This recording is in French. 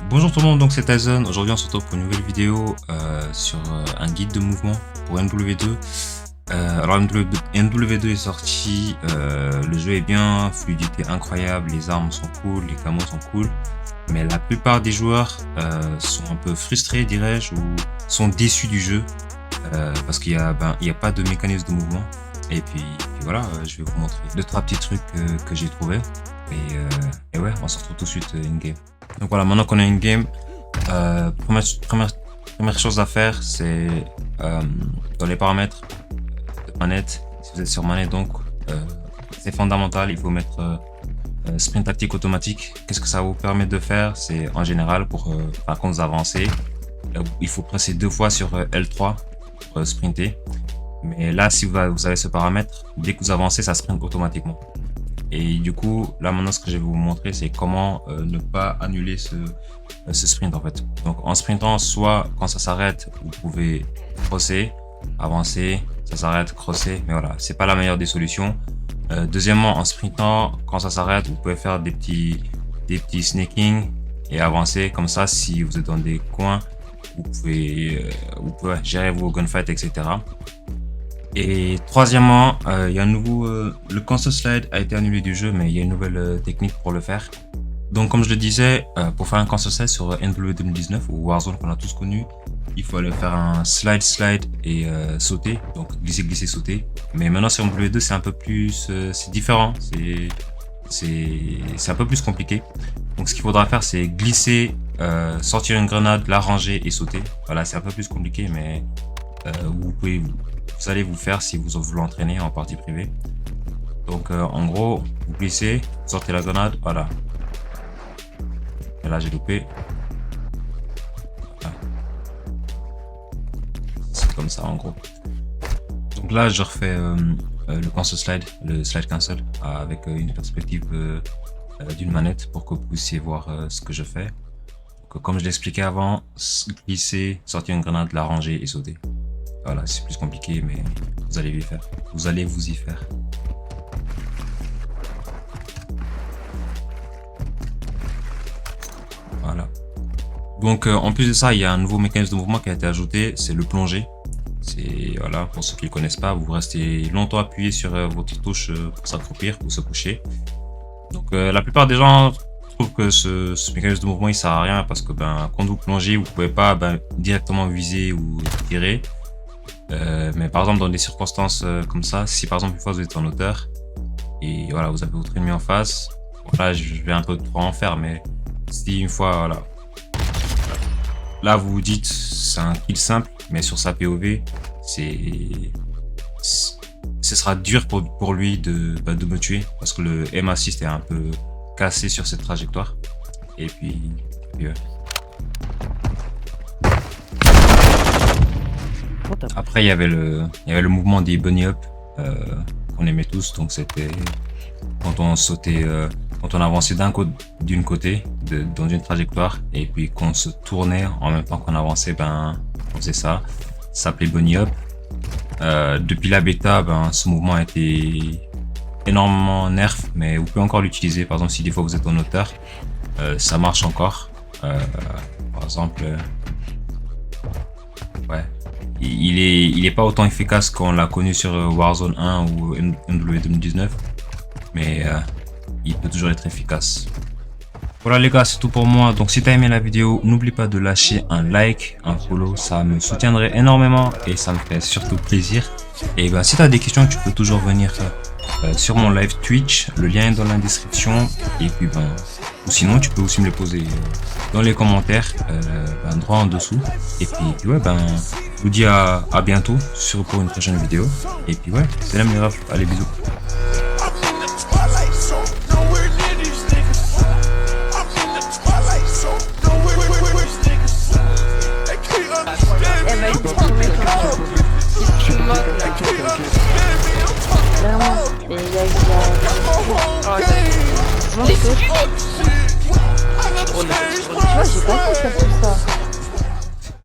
Bonjour tout le monde, donc c'est Tyson. Aujourd'hui on se retrouve pour une nouvelle vidéo sur un guide de mouvement pour MW2. Alors MW2 est sorti, le jeu est bien, fluidité incroyable, les armes sont cool, les camos sont cool. Mais la plupart des joueurs sont un peu frustrés, dirais-je, ou sont déçus du jeu parce qu'il y a pas de mécanisme de mouvement. Et puis voilà, je vais vous montrer 2-3 petits trucs que j'ai trouvé. Et ouais, on se retrouve tout de suite in-game. Donc voilà, maintenant qu'on a une game, première chose à faire, c'est dans les paramètres de manette, si vous êtes sur manette, donc c'est fondamental, il faut mettre sprint tactique automatique. Qu'est-ce que ça vous permet de faire? C'est en général pour quand vous avancez, il faut presser 2 fois sur L3 pour sprinter. Mais là, si vous avez ce paramètre, dès que vous avancez, ça sprint automatiquement. Et du coup, là maintenant, ce que je vais vous montrer, c'est comment ne pas annuler ce sprint en fait. Donc en sprintant, soit quand ça s'arrête, vous pouvez crosser, avancer, ça s'arrête, crosser, mais voilà, c'est pas la meilleure des solutions. Deuxièmement, en sprintant, quand ça s'arrête, vous pouvez faire des petits snaking et avancer comme ça. Si vous êtes dans des coins, vous pouvez gérer vos gunfights, etc. Et troisièmement, il y a un nouveau, le cancel slide a été annulé du jeu, mais il y a une nouvelle technique pour le faire. Donc comme je le disais, pour faire un cancel slide sur NW 2019 ou Warzone qu'on a tous connu, il faut aller faire un slide et sauter, donc glisser, sauter. Mais maintenant sur MW2 c'est un peu plus, c'est différent, c'est un peu plus compliqué. Donc ce qu'il faudra faire c'est glisser, sortir une grenade, la ranger et sauter. Voilà, c'est un peu plus compliqué, mais vous allez vous faire si vous l'entraînez en partie privée. Donc en gros, vous glissez, vous sortez la grenade, voilà. Et là j'ai loupé. Voilà. C'est comme ça en gros. Donc là je refais le cancel slide, le slide cancel avec une perspective d'une manette pour que vous puissiez voir ce que je fais. Donc, comme je l'expliquais avant, glisser, sortir une grenade, la ranger et sauter. Voilà, c'est plus compliqué, mais vous allez vous y faire. Voilà. Donc, en plus de ça, il y a un nouveau mécanisme de mouvement qui a été ajouté, c'est le plonger. C'est, voilà, pour ceux qui ne le connaissent pas, vous restez longtemps appuyé sur votre touche pour s'accroupir ou se coucher. Donc, la plupart des gens trouvent que ce mécanisme de mouvement, il sert à rien parce que, quand vous plongez, vous pouvez pas directement viser ou tirer. Mais par exemple dans des circonstances comme ça, si par exemple une fois vous êtes en hauteur et voilà vous avez votre ennemi en face, voilà je vais un peu trop en faire, mais si une fois voilà là vous vous dites c'est un kill simple, mais sur sa POV ce sera dur pour lui de me tuer parce que le aim assist est un peu cassé sur cette trajectoire. Et puis ouais. Après il y avait le mouvement des bunny up qu'on aimait tous, donc c'était quand on sautait, quand on avançait d'une côté dans une trajectoire et puis qu'on se tournait en même temps qu'on avançait, on faisait ça. Ça s'appelait bunny up. Depuis la bêta, ce mouvement a été énormément nerf, mais vous pouvez encore l'utiliser. Par exemple si des fois vous êtes en hauteur, ça marche encore. Par exemple ouais. Il est pas autant efficace qu'on l'a connu sur Warzone 1 ou MW 2019, mais il peut toujours être efficace. Voilà les gars, c'est tout pour moi. Donc si t'as aimé la vidéo, n'oublie pas de lâcher un like, un follow, ça me soutiendrait énormément et ça me fait surtout plaisir. Et si t'as des questions, tu peux toujours venir sur mon live Twitch, le lien est dans la description. Et puis ou sinon tu peux aussi me les poser dans les commentaires droit en dessous. Et puis ouais, je vous dis à bientôt pour une prochaine vidéo. Et puis ouais, c'est la meilleure. Allez, bisous. Vraiment, et il y a tu vois, j'ai pas fait ça.